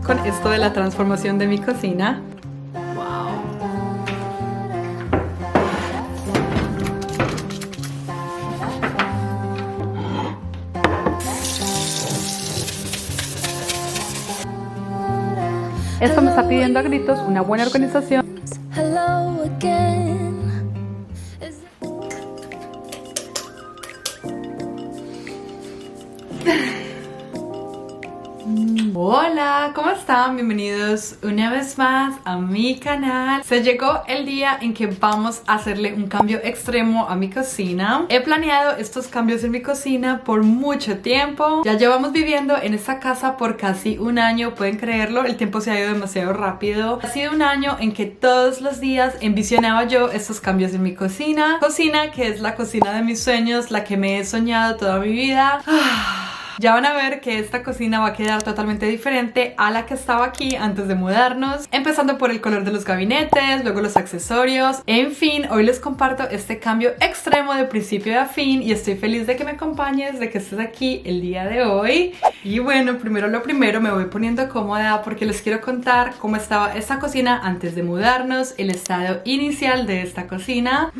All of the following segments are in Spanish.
con esto de la transformación de mi cocina. Esto me está pidiendo a gritos una buena organización. Hola, ¿cómo están? Bienvenidos una vez más a mi canal. Se llegó el día en que vamos a hacerle un cambio extremo a mi cocina. He planeado estos cambios en mi cocina por mucho tiempo. Ya llevamos viviendo en esta casa por casi un año, pueden creerlo, el tiempo se ha ido demasiado rápido. Ha sido un año en que todos los días envisionaba yo estos cambios en mi cocina. Cocina que es la cocina de mis sueños, la que me he soñado toda mi vida. Ya van a ver que esta cocina va a quedar totalmente diferente a la que estaba aquí antes de mudarnos, empezando por el color de los gabinetes, luego los accesorios. En fin, hoy les comparto este cambio extremo de principio a fin y estoy feliz de que me acompañes, de que estés aquí el día de hoy. Y bueno, primero lo primero, me voy poniendo cómoda porque les quiero contar cómo estaba esta cocina antes de mudarnos, el estado inicial de esta cocina.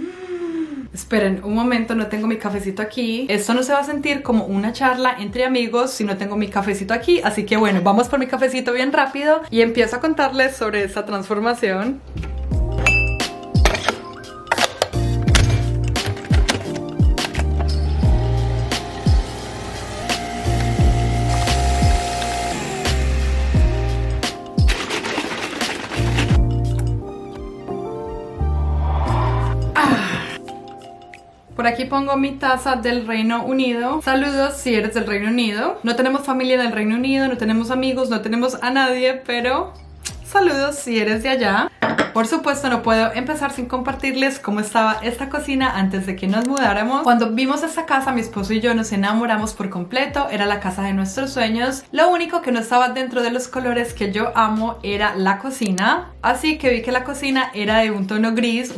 Esperen un momento, no tengo mi cafecito aquí. Esto no se va a sentir como una charla entre amigos si no tengo mi cafecito aquí. Así que bueno, vamos por mi cafecito bien rápido y empiezo a contarles sobre esta transformación. Por aquí pongo mi taza del Reino Unido. Saludos si eres del Reino Unido. No tenemos familia en el Reino Unido, no tenemos amigos, no tenemos a nadie, pero saludos si eres de allá. Por supuesto no puedo empezar sin compartirles cómo estaba esta cocina antes de que nos mudáramos. Cuando vimos esta casa, mi esposo y yo nos enamoramos por completo. Era la casa de nuestros sueños. Lo único que no estaba dentro de los colores que yo amo era la cocina. Así que vi que la cocina era de un tono gris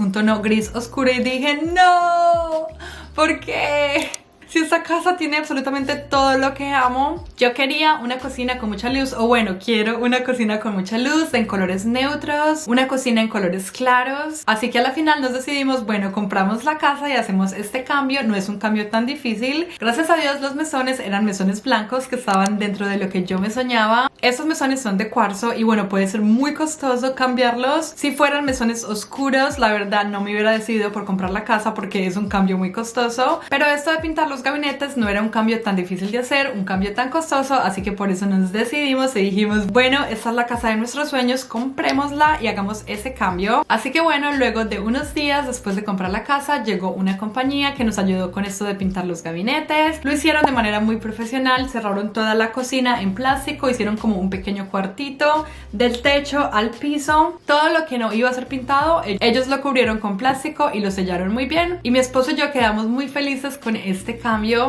oscuro y dije ¡no! ¿Por qué? Si esta casa tiene absolutamente todo lo que amo. Yo quería una cocina con mucha luz, o bueno, quiero una cocina con mucha luz, en colores neutros, una cocina en colores claros. Así que a la final nos decidimos, bueno, compramos la casa y hacemos este cambio. No es un cambio tan difícil. Gracias a Dios los mesones eran mesones blancos que estaban dentro de lo que yo me soñaba. Estos mesones son de cuarzo y bueno, puede ser muy costoso cambiarlos. Si fueran mesones oscuros, la verdad no me hubiera decidido por comprar la casa porque es un cambio muy costoso. Pero esto de pintar los gabinetes no era un cambio tan difícil de hacer, un cambio tan costoso, así que por eso nos decidimos y dijimos, bueno, esta es la casa de nuestros sueños, comprémosla y hagamos ese cambio. Así que bueno, luego de unos días después de comprar la casa, llegó una compañía que nos ayudó con esto de pintar los gabinetes. Lo hicieron de manera muy profesional, cerraron toda la cocina en plástico, hicieron como un pequeño cuartito del techo al piso. Todo lo que no iba a ser pintado, ellos lo cubrieron con plástico y lo sellaron muy bien. Y mi esposo y yo quedamos muy felices con este cambio.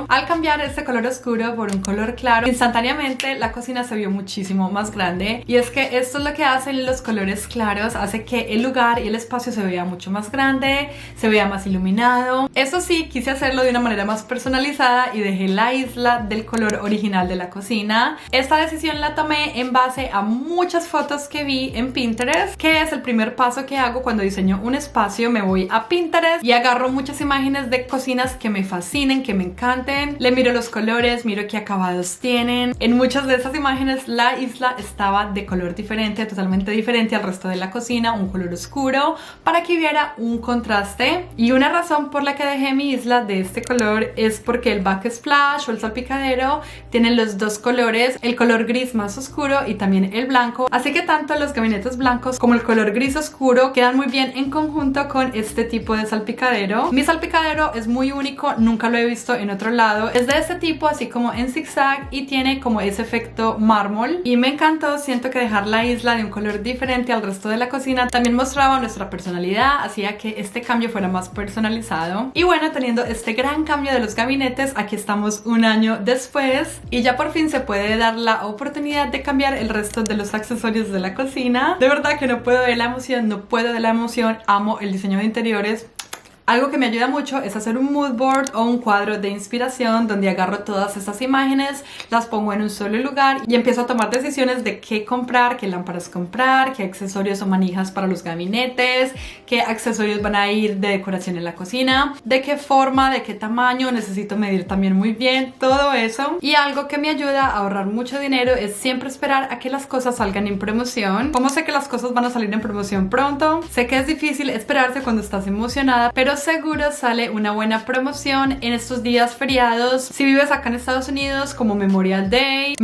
Al cambiar este color oscuro por un color claro, instantáneamente la cocina se vio muchísimo más grande. Y es que esto es lo que hacen los colores claros, hace que el lugar y el espacio se vea mucho más grande, se vea más iluminado. Eso sí, quise hacerlo de una manera más personalizada y dejé la isla del color original de la cocina. Esta decisión la tomé en base a muchas fotos que vi en Pinterest, que es el primer paso que hago cuando diseño un espacio. Me voy a Pinterest y agarro muchas imágenes de cocinas que me fascinen, que me encanten, le miro los colores, miro qué acabados tienen. En muchas de esas imágenes la isla estaba de color diferente, totalmente diferente al resto de la cocina, un color oscuro, para que hubiera un contraste. Y una razón por la que dejé mi isla de este color es porque el backsplash o el salpicadero tienen los dos colores, el color gris más oscuro y también el blanco, así que tanto los gabinetes blancos como el color gris oscuro quedan muy bien en conjunto con este tipo de salpicadero. Mi salpicadero es muy único, nunca lo he visto en otro lado. Es de este tipo, así como en zigzag, y tiene como ese efecto mármol y me encantó. Siento que dejar la isla de un color diferente al resto de la cocina también mostraba nuestra personalidad, hacía que este cambio fuera más personalizado. Y bueno, teniendo este gran cambio de los gabinetes, aquí estamos un año después y ya por fin se puede dar la oportunidad de cambiar el resto de los accesorios de la cocina. De verdad que no puedo de la emoción, amo el diseño de interiores. Algo que me ayuda mucho es hacer un mood board o un cuadro de inspiración donde agarro todas estas imágenes, las pongo en un solo lugar y empiezo a tomar decisiones de qué comprar, qué lámparas comprar, qué accesorios o manijas para los gabinetes, qué accesorios van a ir de decoración en la cocina, de qué forma, de qué tamaño, necesito medir también muy bien, todo eso. Y algo que me ayuda a ahorrar mucho dinero es siempre esperar a que las cosas salgan en promoción. ¿Cómo sé que las cosas van a salir en promoción pronto? Sé que es difícil esperarse cuando estás emocionada, pero seguro sale una buena promoción en estos días feriados. Si vives acá en Estados Unidos, como Memorial Day,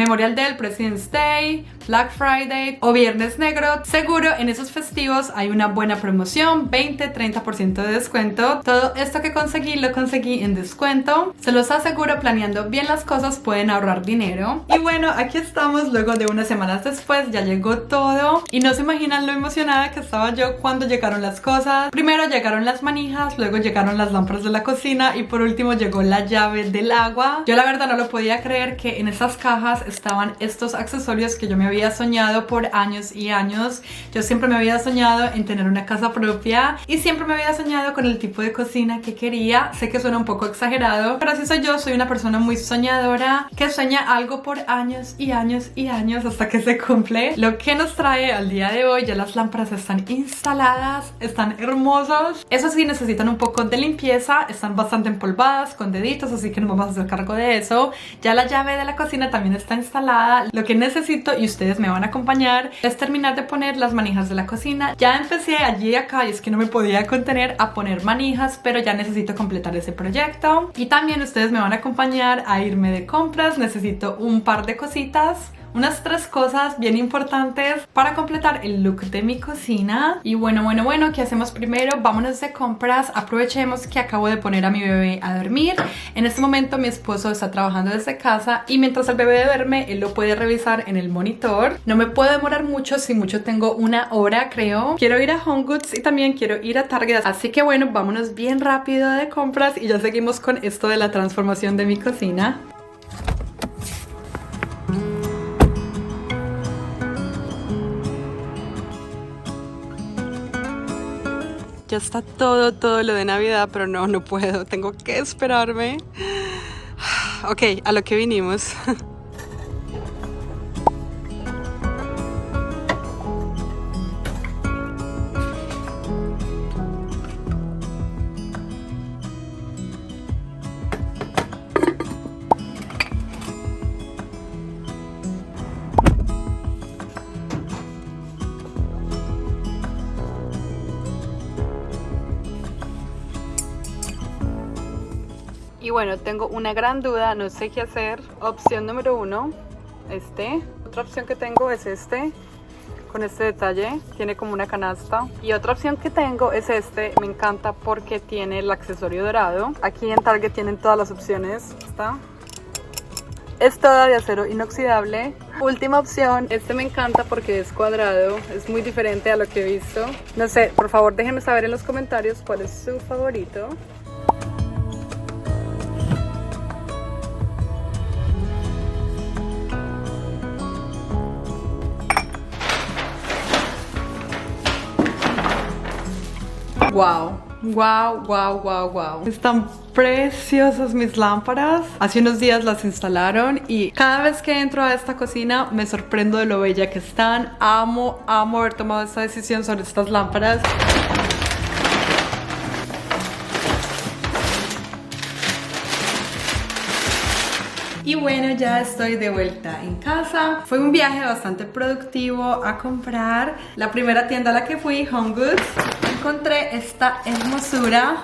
President's Day, Black Friday o Viernes Negro, seguro en esos festivos hay una buena promoción, 20-30% de descuento. Todo esto que conseguí lo conseguí en descuento. Se los aseguro, planeando bien las cosas pueden ahorrar dinero. Y bueno, aquí estamos luego de unas semanas después, ya llegó todo y no se imaginan lo emocionada que estaba yo cuando llegaron las cosas. Primero llegaron las manijas, luego llegaron las lámparas de la cocina y por último llegó la llave del agua. Yo la verdad no lo podía creer que en esas cajas estaban estos accesorios que yo me había soñado por años y años. Yo siempre me había soñado en tener una casa propia y siempre me había soñado con el tipo de cocina que quería. Sé que suena un poco exagerado, pero así soy yo. Soy una persona muy soñadora que sueña algo por años y años y años hasta que se cumple. Lo que nos trae al día de hoy, ya las lámparas están instaladas, están hermosos. Eso sí, necesitan un poco de limpieza, están bastante empolvadas con deditos, así que no vamos a hacer cargo de eso. Ya la llave de la cocina también está instalada. Lo que necesito, y ustedes me van a acompañar, es terminar de poner las manijas de la cocina. Ya empecé allí y acá y es que no me podía contener a poner manijas, pero ya necesito completar ese proyecto. Y también ustedes me van a acompañar a irme de compras. Necesito un par de cositas, unas 3 cosas bien importantes para completar el look de mi cocina. Y bueno, ¿qué hacemos primero? Vámonos de compras. Aprovechemos que acabo de poner a mi bebé a dormir. En este momento mi esposo está trabajando desde casa y mientras el bebé duerme, él lo puede revisar en el monitor. No me puedo demorar mucho, si mucho tengo 1 hora creo. Quiero ir a HomeGoods y también quiero ir a Target. Así que bueno, vámonos bien rápido de compras y ya seguimos con esto de la transformación de mi cocina. Ya está todo lo de Navidad, pero no puedo, tengo que esperarme. Ok, a lo que vinimos. Y bueno, tengo una gran duda, no sé qué hacer. Opción número 1, Otra opción que tengo es con este detalle, tiene como una canasta. Y otra opción que tengo es me encanta porque tiene el accesorio dorado. Aquí en Target tienen todas las opciones. Es toda de acero inoxidable. Última opción, me encanta porque es cuadrado, es muy diferente a lo que he visto. No sé, por favor déjenme saber en los comentarios cuál es su favorito. Wow. Están preciosas mis lámparas. Hace unos días las instalaron y cada vez que entro a esta cocina me sorprendo de lo bella que están. Amo haber tomado esta decisión sobre estas lámparas. Y bueno, ya estoy de vuelta en casa. Fue un viaje bastante productivo a comprar. La primera tienda a la que fui, HomeGoods, encontré esta hermosura.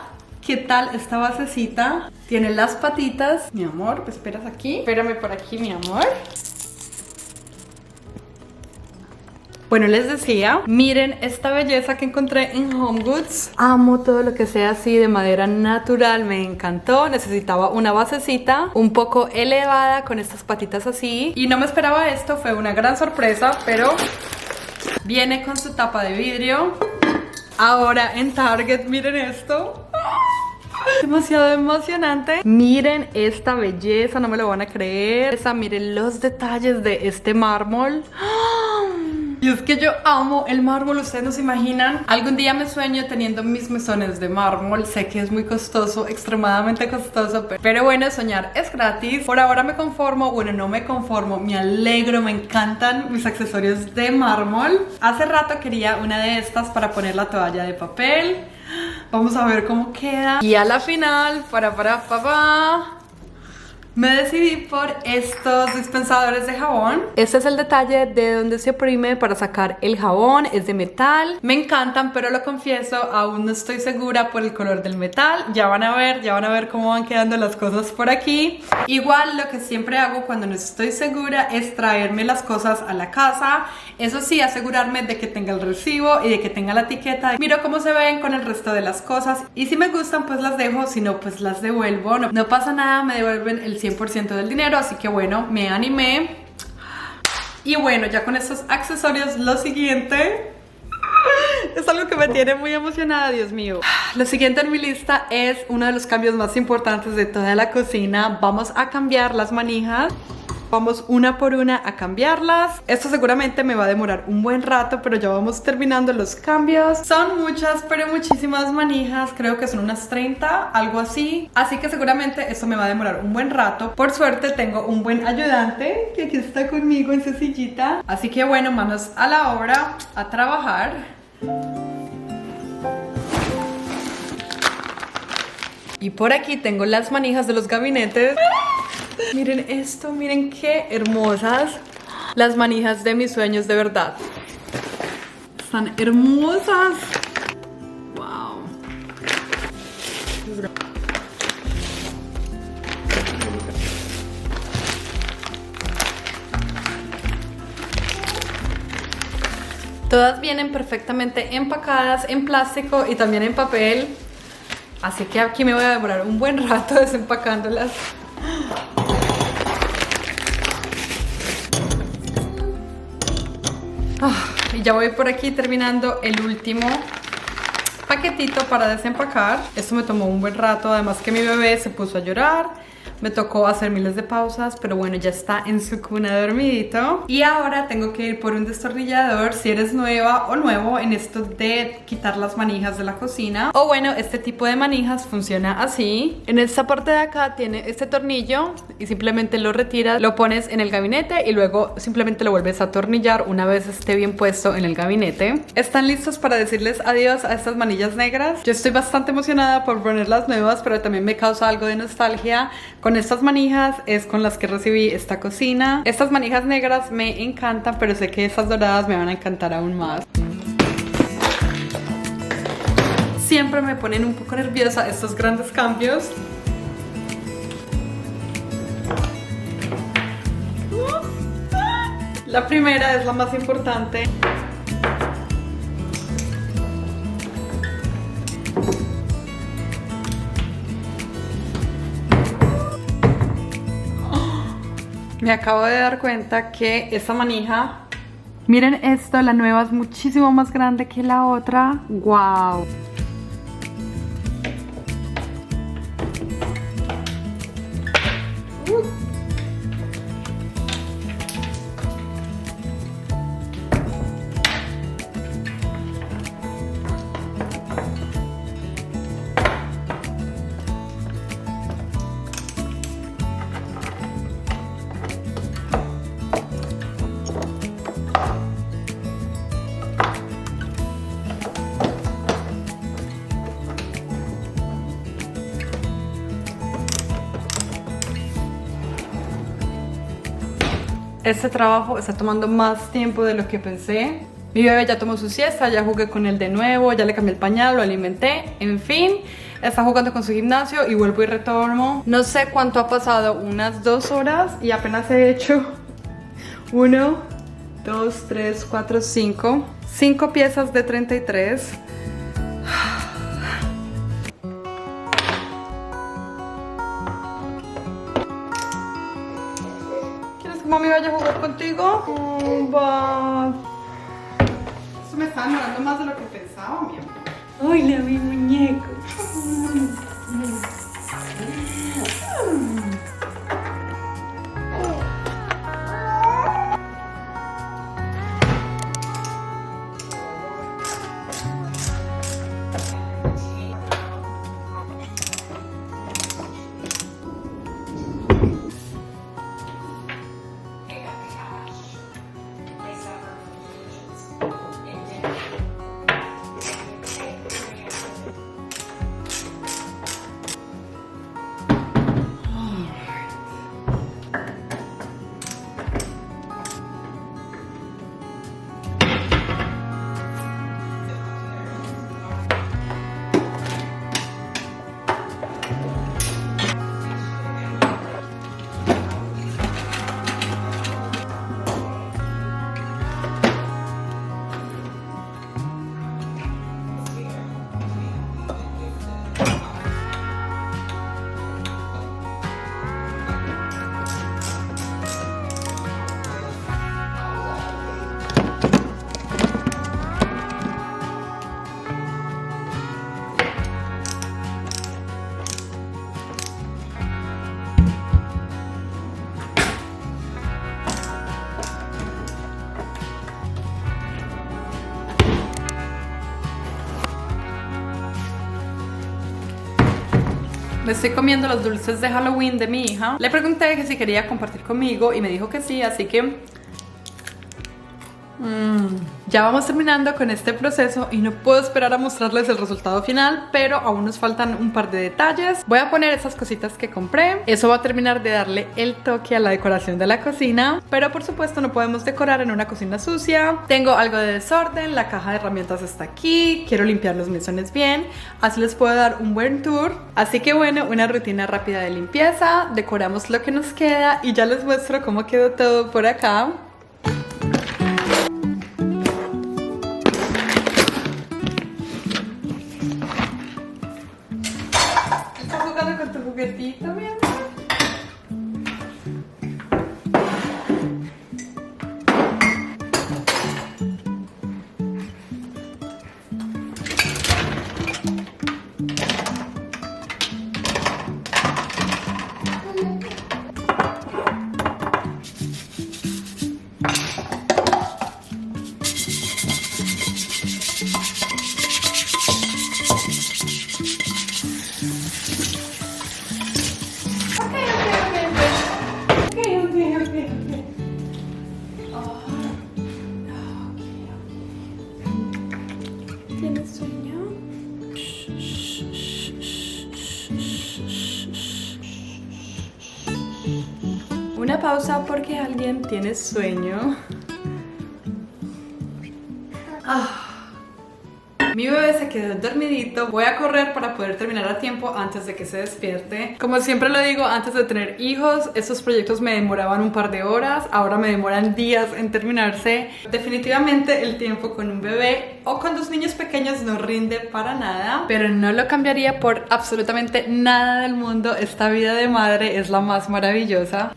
¿Qué tal esta basecita? Tiene las patitas. Mi amor, ¿me esperas aquí? Espérame por aquí, mi amor. Bueno, les decía, miren esta belleza que encontré en HomeGoods. Amo todo lo que sea así de madera natural, me encantó. Necesitaba una basecita un poco elevada con estas patitas así. Y no me esperaba esto, fue una gran sorpresa, pero viene con su tapa de vidrio. Ahora en Target, miren esto. Demasiado emocionante. Miren esta belleza, no me lo van a creer. Miren los detalles de este mármol. Y es que yo amo el mármol, ustedes no se imaginan. Algún día me sueño teniendo mis mesones de mármol. Sé que es muy costoso, extremadamente costoso, pero bueno, soñar es gratis. Por ahora me conformo, bueno, no me conformo, me alegro, me encantan mis accesorios de mármol. Hace rato quería una de estas para poner la toalla de papel. Vamos a ver cómo queda. Y a la final, me decidí por estos dispensadores de jabón. Este es el detalle de donde se oprime para sacar el jabón. Es de metal. Me encantan, pero lo confieso, aún no estoy segura por el color del metal. Ya van a ver cómo van quedando las cosas por aquí. Igual lo que siempre hago cuando no estoy segura es traerme las cosas a la casa. Eso sí, asegurarme de que tenga el recibo y de que tenga la etiqueta. Miro cómo se ven con el resto de las cosas. Y si me gustan, pues las dejo. Si no, pues las devuelvo. No pasa nada, me devuelven el 100% del dinero, así que bueno, me animé. Y bueno, ya con estos accesorios, lo siguiente es algo que me tiene muy emocionada, Dios mío. Lo siguiente en mi lista es uno de los cambios más importantes de toda la cocina. Vamos a cambiar las manijas. Vamos una por una a cambiarlas. Esto seguramente me va a demorar un buen rato, pero ya vamos terminando los cambios. Son muchas, pero muchísimas manijas. Creo que son unas 30, algo así. Así que seguramente esto me va a demorar un buen rato. Por suerte tengo un buen ayudante que aquí está conmigo en su sillita. Así que bueno, manos a la obra, a trabajar. Y por aquí tengo las manijas de los gabinetes. Miren esto, miren qué hermosas. Las manijas de mis sueños, de verdad. Están hermosas. Wow. Todas vienen perfectamente empacadas en plástico y también en papel. Así que aquí me voy a demorar un buen rato desempacándolas. Y ya voy por aquí terminando el último paquetito para desempacar. Esto me tomó un buen rato, además que mi bebé se puso a llorar. Me tocó hacer miles de pausas, pero bueno, ya está en su cuna dormidito. Y ahora tengo que ir por un destornillador si eres nueva o nuevo en esto de quitar las manijas de la cocina. O bueno, este tipo de manijas funciona así. En esta parte de acá tiene este tornillo y simplemente lo retiras, lo pones en el gabinete y luego simplemente lo vuelves a atornillar una vez esté bien puesto en el gabinete. ¿Están listos para decirles adiós a estas manillas negras? Yo estoy bastante emocionada por poner las nuevas, pero también me causa algo de nostalgia. Con estas manijas es con las que recibí esta cocina. Estas manijas negras me encantan, pero sé que estas doradas me van a encantar aún más. Siempre me ponen un poco nerviosa estos grandes cambios. La primera es la más importante. Me acabo de dar cuenta que esta manija, miren esto, la nueva es muchísimo más grande que la otra. ¡Wow! Este trabajo está tomando más tiempo de lo que pensé. Mi bebé ya tomó su siesta, ya jugué con él de nuevo, ya le cambié el pañal, lo alimenté, en fin. Está jugando con su gimnasio y vuelvo y retorno. No sé cuánto ha pasado, unas 2 horas y apenas he hecho 1, 2, 3, 4, 5. 5 piezas de 33. Mami, vaya a jugar contigo. Va. Esto me está demorando más de lo que pensaba, mi amor. Hola, mi muñeco. Me estoy comiendo los dulces de Halloween de mi hija. Le pregunté que si quería compartir conmigo y me dijo que sí, así que... Ya vamos terminando con este proceso y no puedo esperar a mostrarles el resultado final, pero aún nos faltan un par de detalles. Voy a poner esas cositas que compré. Eso va a terminar de darle el toque a la decoración de la cocina, pero por supuesto no podemos decorar en una cocina sucia. Tengo algo de desorden, la caja de herramientas está aquí, quiero limpiar los mesones bien, así les puedo dar un buen tour. Así que bueno, una rutina rápida de limpieza, decoramos lo que nos queda y ya les muestro cómo quedó todo por acá. Con tu juguetito, mi amor. ¿Tienes sueño? Una pausa porque alguien tiene sueño. Mi bebé se quedó dormidito. Voy a correr para poder terminar a tiempo antes de que se despierte. Como siempre lo digo, antes de tener hijos, estos proyectos me demoraban un par de horas. Ahora me demoran días en terminarse. Definitivamente el tiempo con un bebé o con dos niños pequeños no rinde para nada, pero no lo cambiaría por absolutamente nada del mundo. Esta vida de madre es la más maravillosa.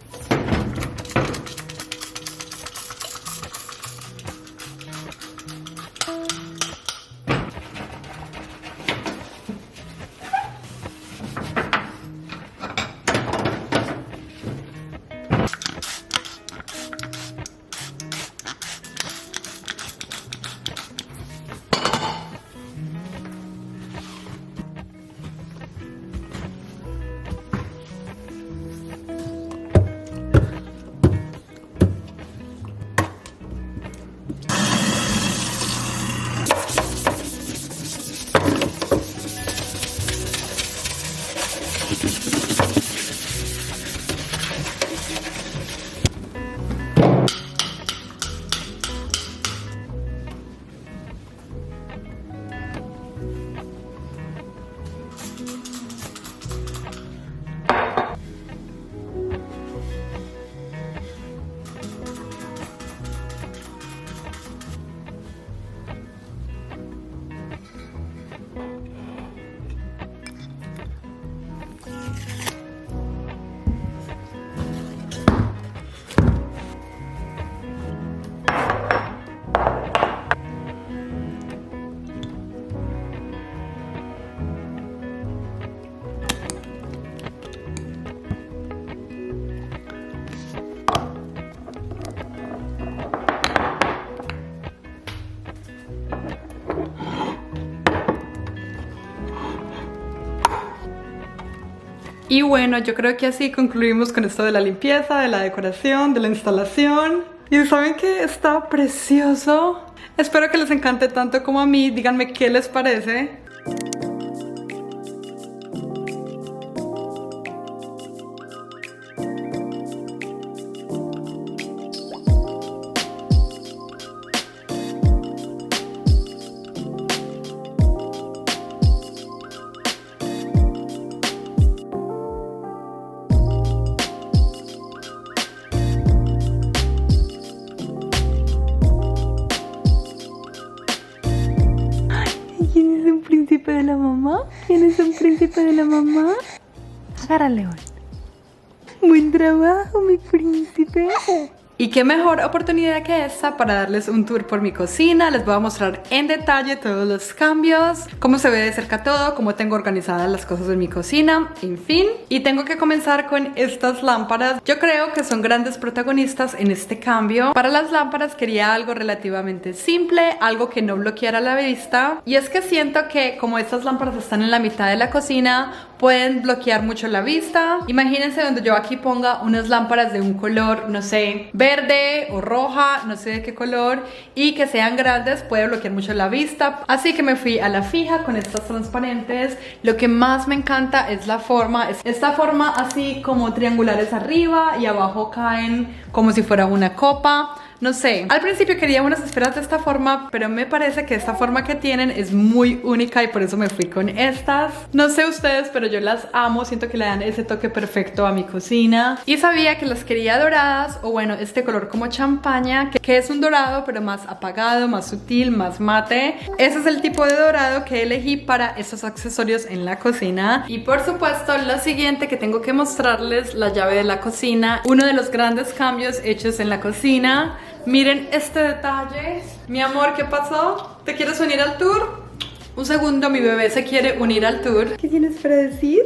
Y bueno, yo creo que así concluimos con esto de la limpieza, de la decoración, de la instalación. Y ¿saben qué? Está precioso. Espero que les encante tanto como a mí. Díganme qué les parece. ¿Quién es un príncipe de la mamá? ¿Quién es un príncipe de la mamá? Agarra, León. Buen trabajo, mi príncipe. Y qué mejor oportunidad que esta para darles un tour por mi cocina. Les voy a mostrar en detalle todos los cambios, cómo se ve de cerca todo, cómo tengo organizadas las cosas en mi cocina, en fin. Y tengo que comenzar con estas lámparas. Yo creo que son grandes protagonistas en este cambio. Para las lámparas quería algo relativamente simple, algo que no bloqueara la vista. Y es que siento que como estas lámparas están en la mitad de la cocina, pueden bloquear mucho la vista. Imagínense donde yo aquí ponga unas lámparas de un color, no sé, verde o roja, no sé de qué color, y que sean grandes, puede bloquear mucho la vista. Así que me fui a la fija con estas transparentes. Lo que más me encanta es la forma, esta forma así como triangulares arriba y abajo caen como si fuera una copa. No sé, al principio quería unas esferas de esta forma, pero me parece que esta forma que tienen es muy única y por eso me fui con estas. No sé ustedes, pero yo las amo, siento que le dan ese toque perfecto a mi cocina. Y sabía que las quería doradas, o bueno, este color como champaña, que es un dorado pero más apagado, más sutil, más mate. Ese es el tipo de dorado que elegí para estos accesorios en la cocina. Y por supuesto, lo siguiente que tengo que mostrarles, la llave de la cocina. Uno de los grandes cambios hechos en la cocina. Miren este detalle. Mi amor, ¿qué pasó? ¿Te quieres unir al tour? Un segundo, mi bebé se quiere unir al tour. ¿Qué tienes para decir?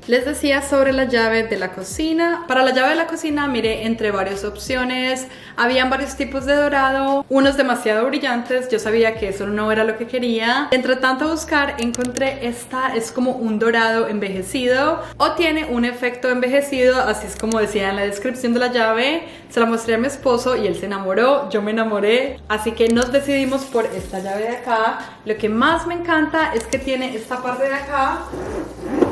Les decía sobre la llave de la cocina. Para la llave de la cocina miré entre varias opciones. Habían varios tipos de dorado, unos demasiado brillantes. Yo sabía que eso no era lo que quería. Entre tanto buscar, encontré esta. Es como un dorado envejecido, o tiene un efecto envejecido, así es como decía en la descripción de la llave. Se la mostré a mi esposo y él se enamoró, yo me enamoré. Así que nos decidimos por esta llave de acá. Lo que más me encanta es que tiene esta parte de acá.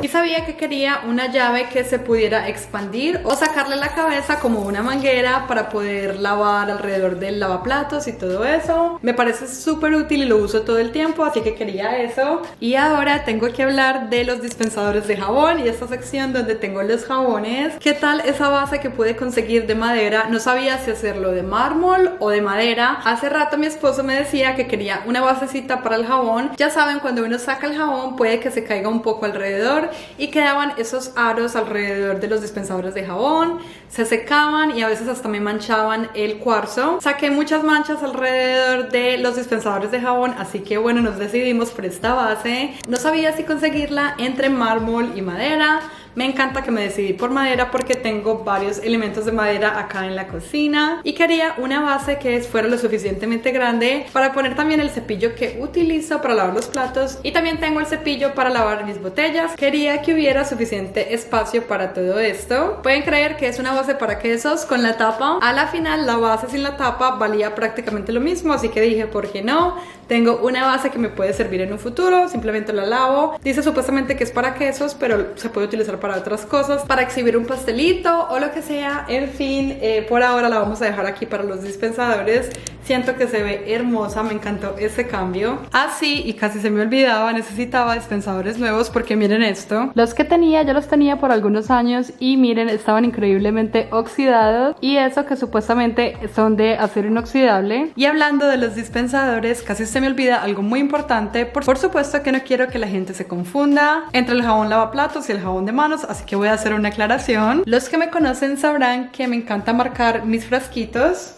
Y sabía que quería una llave que se pudiera expandir o sacarle la cabeza como una manguera para poder lavar alrededor del lavaplatos y todo eso. Me parece súper útil y lo uso todo el tiempo, así que quería eso. Y ahora tengo que hablar de los dispensadores de jabón y esta sección donde tengo los jabones. ¿Qué tal esa base que pude conseguir de madera? No sabía si hacerlo de mármol o de madera. Hace rato mi esposo me decía que quería una basecita para el jabón. Ya saben, cuando uno saca el jabón puede que se caiga un poco alrededor, y quedaban esos aros alrededor de los dispensadores de jabón, se secaban y a veces hasta me manchaban el cuarzo. Saqué muchas manchas alrededor de los dispensadores de jabón, así que bueno, nos decidimos por esta base. No sabía si conseguirla entre mármol y madera. Me encanta que me decidí por madera porque tengo varios elementos de madera acá en la cocina y quería una base que fuera lo suficientemente grande para poner también el cepillo que utilizo para lavar los platos, y también tengo el cepillo para lavar mis botellas. Quería que hubiera suficiente espacio para todo esto. Pueden creer que es una base para quesos con la tapa. A la final la base sin la tapa valía prácticamente lo mismo, así que dije, ¿por qué no? Tengo una base que me puede servir en un futuro, simplemente la lavo. Dice supuestamente que es para quesos, pero se puede utilizar para otras cosas, para exhibir un pastelito o lo que sea. En fin, por ahora la vamos a dejar aquí para los dispensadores. Siento que se ve hermosa, me encantó ese cambio. Así, y casi se me olvidaba, necesitaba dispensadores nuevos porque miren esto. Los que tenía, ya los tenía por algunos años y miren, estaban increíblemente oxidados, y eso que supuestamente son de acero inoxidable. Y hablando de los dispensadores, casi se me olvida algo muy importante. Por supuesto que no quiero que la gente se confunda entre el jabón lavaplatos y el jabón de manos, así que voy a hacer una aclaración. Los que me conocen sabrán que me encanta marcar mis frasquitos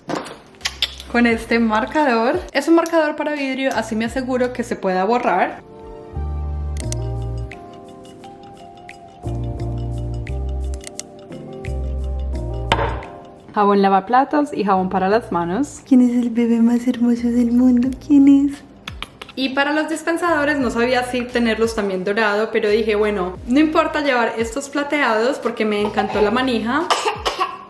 con este marcador. Es un marcador para vidrio, así me aseguro que se pueda borrar. Jabón lavaplatos y jabón para las manos. ¿Quién es el bebé más hermoso del mundo? ¿Quién es? Y para los dispensadores no sabía si tenerlos también dorado, pero dije, bueno, no importa llevar estos plateados porque me encantó la manija.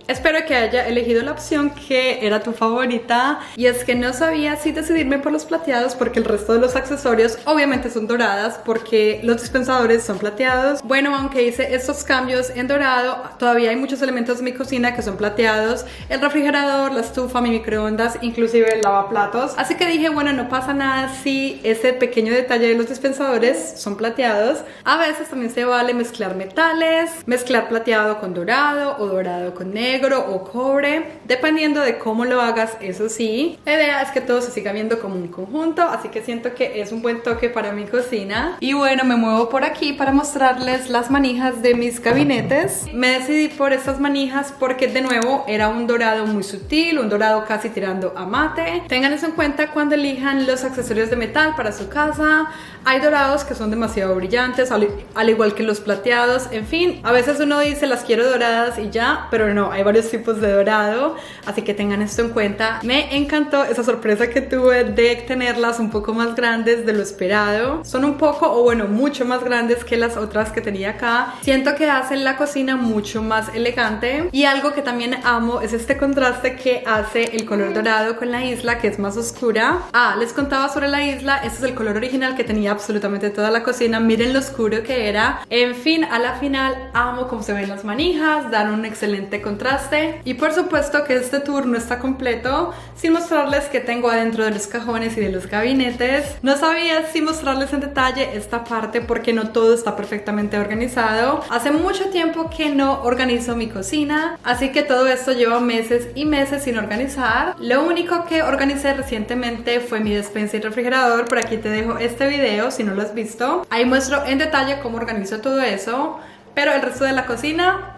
Espero que haya elegido la opción que era tu favorita, y es que no sabía si decidirme por los plateados porque el resto de los accesorios obviamente son doradas, porque los dispensadores son plateados. Bueno, aunque hice estos cambios en dorado, todavía hay muchos elementos de mi cocina que son plateados: el refrigerador, la estufa, mi microondas, inclusive el lavaplatos. Así que dije, bueno, no pasa nada si ese pequeño detalle de los dispensadores son plateados. A veces también se vale mezclar metales, mezclar plateado con dorado o dorado con negro. negro o cobre, dependiendo de cómo lo hagas, eso sí. La idea es que todo se siga viendo como un conjunto, así que siento que es un buen toque para mi cocina. Y bueno, me muevo por aquí para mostrarles las manijas de mis gabinetes. Me decidí por estas manijas porque de nuevo era un dorado muy sutil, un dorado casi tirando a mate. Tengan eso en cuenta cuando elijan los accesorios de metal para su casa. Hay dorados que son demasiado brillantes, al igual que los plateados. En fin, a veces uno dice las quiero doradas y ya, pero no, hay varios tipos de dorado, así que tengan esto en cuenta. Me encantó esa sorpresa que tuve de tenerlas un poco más grandes de lo esperado. Son un poco, o bueno, mucho más grandes que las otras que tenía acá. Siento que hacen la cocina mucho más elegante, y algo que también amo es este contraste que hace el color dorado con la isla, que es más oscura. Les contaba sobre la isla. Este es el color original que tenía absolutamente toda la cocina. Miren lo oscuro que era. En fin, a la final amo cómo se ven las manijas, dan un excelente contraste. Y por supuesto que este tour no está completo sin mostrarles qué tengo adentro de los cajones y de los gabinetes. No sabía si mostrarles en detalle esta parte porque no todo está perfectamente organizado. Hace mucho tiempo que no organizo mi cocina, así que todo esto lleva meses y meses sin organizar. Lo único que organicé recientemente fue mi despensa y refrigerador. Por aquí te dejo este video si no lo has visto. Ahí muestro en detalle cómo organizo todo eso. Pero el resto de la cocina,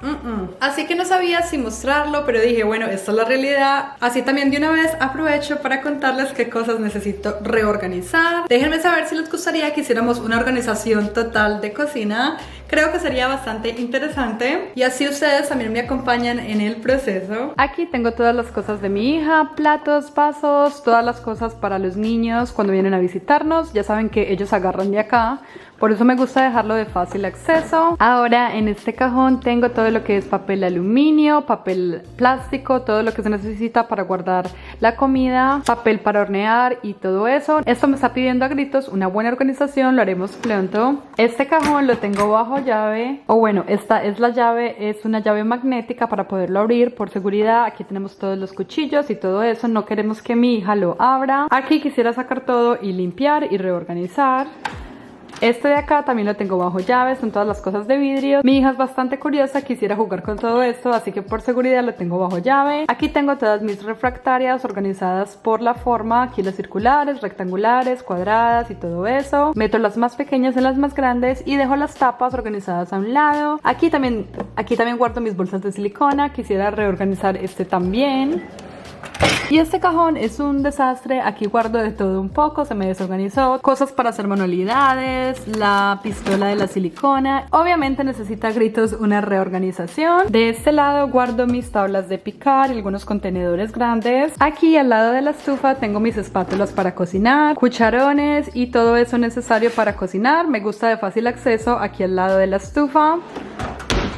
Así que no sabía si mostrarlo, pero dije, bueno, esta es la realidad. Así también de una vez aprovecho para contarles qué cosas necesito reorganizar. Déjenme saber si les gustaría que hiciéramos una organización total de cocina. Creo que sería bastante interesante y así ustedes también me acompañan en el proceso. Aquí tengo todas las cosas de mi hija, platos, vasos, todas las cosas para los niños cuando vienen a visitarnos. Ya saben que ellos agarran de acá. Por eso me gusta dejarlo de fácil acceso. Ahora en este cajón tengo todo lo que es papel aluminio, papel plástico, todo lo que se necesita para guardar la comida, papel para hornear y todo eso. Esto me está pidiendo a gritos una buena organización, lo haremos pronto. Este cajón lo tengo bajo llave, o bueno, esta es la llave, es una llave magnética para poderlo abrir por seguridad. Aquí tenemos todos los cuchillos y todo eso, no queremos que mi hija lo abra. Aquí quisiera sacar todo y limpiar y reorganizar. Este de acá también lo tengo bajo llave, son todas las cosas de vidrio. Mi hija es bastante curiosa, quisiera jugar con todo esto, así que por seguridad lo tengo bajo llave. Aquí tengo todas mis refractarias organizadas por la forma, aquí las circulares, rectangulares, cuadradas y todo eso. Meto las más pequeñas en las más grandes y dejo las tapas organizadas a un lado. Aquí también guardo mis bolsas de silicona, quisiera reorganizar este también. Y este cajón es un desastre, aquí guardo de todo un poco, se me desorganizó. Cosas para hacer manualidades, la pistola de la silicona. Obviamente necesita gritos una reorganización. De este lado guardo mis tablas de picar y algunos contenedores grandes. Aquí al lado de la estufa tengo mis espátulas para cocinar, cucharones y todo eso necesario para cocinar. Me gusta de fácil acceso aquí al lado de la estufa.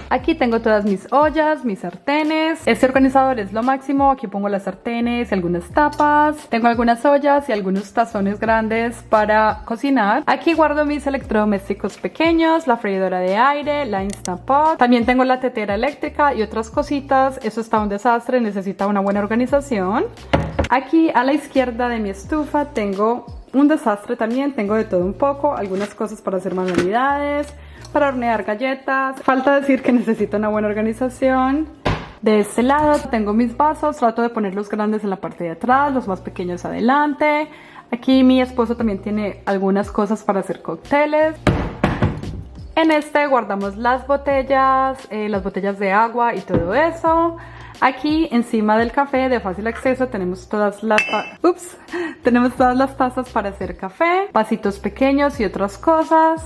Aquí tengo todas mis ollas, mis sartenes. Este organizador es lo máximo. Aquí pongo las sartenes y algunas tapas. Tengo algunas ollas y algunos tazones grandes para cocinar. Aquí guardo mis electrodomésticos pequeños, la freidora de aire, la Instant Pot. También tengo la tetera eléctrica y otras cositas. Eso está un desastre, necesita una buena organización. Aquí a la izquierda de mi estufa tengo un desastre también. Tengo de todo un poco, algunas cosas para hacer manualidades, para hornear galletas. Falta decir que necesito una buena organización. De este lado tengo mis vasos, trato de poner los grandes en la parte de atrás, los más pequeños adelante. Aquí mi esposo también tiene algunas cosas para hacer cócteles. En este guardamos las botellas de agua y todo eso. Aquí encima del café de fácil acceso tenemos todas las tazas para hacer café, vasitos pequeños y otras cosas.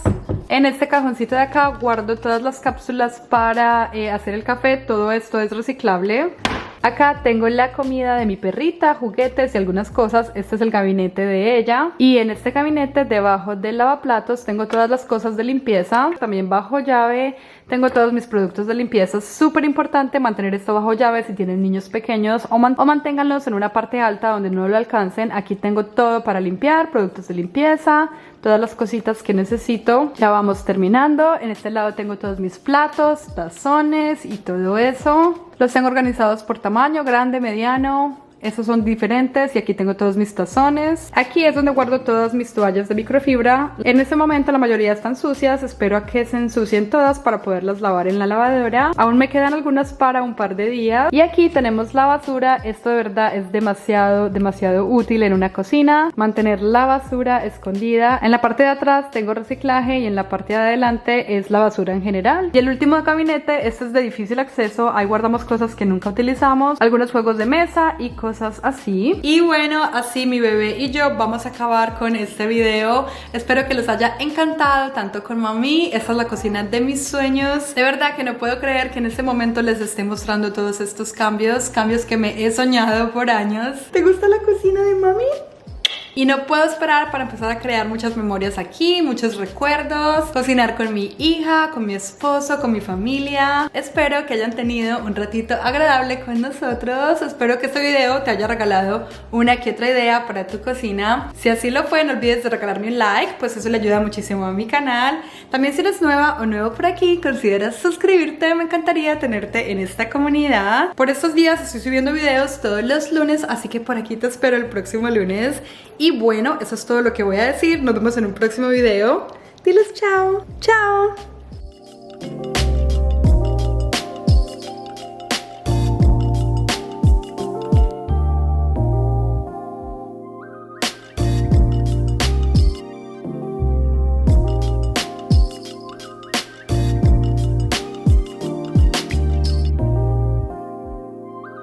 En este cajoncito de acá guardo todas las cápsulas para hacer el café, todo esto es reciclable. Acá tengo la comida de mi perrita, juguetes y algunas cosas. Este es el gabinete de ella. Y en este gabinete, debajo del lavaplatos, tengo todas las cosas de limpieza. También bajo llave tengo todos mis productos de limpieza. Es súper importante mantener esto bajo llave si tienen niños pequeños o manténganlos en una parte alta donde no lo alcancen. Aquí tengo todo para limpiar, productos de limpieza, todas las cositas que necesito. Ya vamos terminando. En este lado tengo todos mis platos, tazones y todo eso. Los tengo organizados por tamaño, grande, mediano, Esos son diferentes y aquí tengo todos mis tazones. Aquí es donde guardo todas mis toallas de microfibra. En este momento la mayoría están sucias, espero a que se ensucien todas para poderlas lavar en la lavadora. Aún me quedan algunas para un par de días. Y aquí tenemos la basura. Esto de verdad es demasiado útil en una cocina. Mantener la basura escondida. En la parte de atrás tengo reciclaje y en la parte de adelante es la basura en general. Y el último gabinete, este es de difícil acceso. Ahí guardamos cosas que nunca utilizamos, algunos juegos de mesa y cosas así. Y bueno, así mi bebé y yo vamos a acabar con este video. Espero que les haya encantado tanto como a mí. Esta es la cocina de mis sueños. De verdad que no puedo creer que en este momento les esté mostrando todos estos cambios que me he soñado por años. ¿Te gusta la cocina de mami? Y no puedo esperar para empezar a crear muchas memorias aquí, muchos recuerdos, cocinar con mi hija, con mi esposo, con mi familia. Espero que hayan tenido un ratito agradable con nosotros. Espero que este video te haya regalado una que otra idea para tu cocina. Si así lo fue, no olvides de regalarme un like, pues eso le ayuda muchísimo a mi canal. También si eres nueva o nuevo por aquí, considera suscribirte. Me encantaría tenerte en esta comunidad. Por estos días estoy subiendo videos todos los lunes, así que por aquí te espero el próximo lunes. Y bueno, eso es todo lo que voy a decir. Nos vemos en un próximo video. Diles chao. Chao.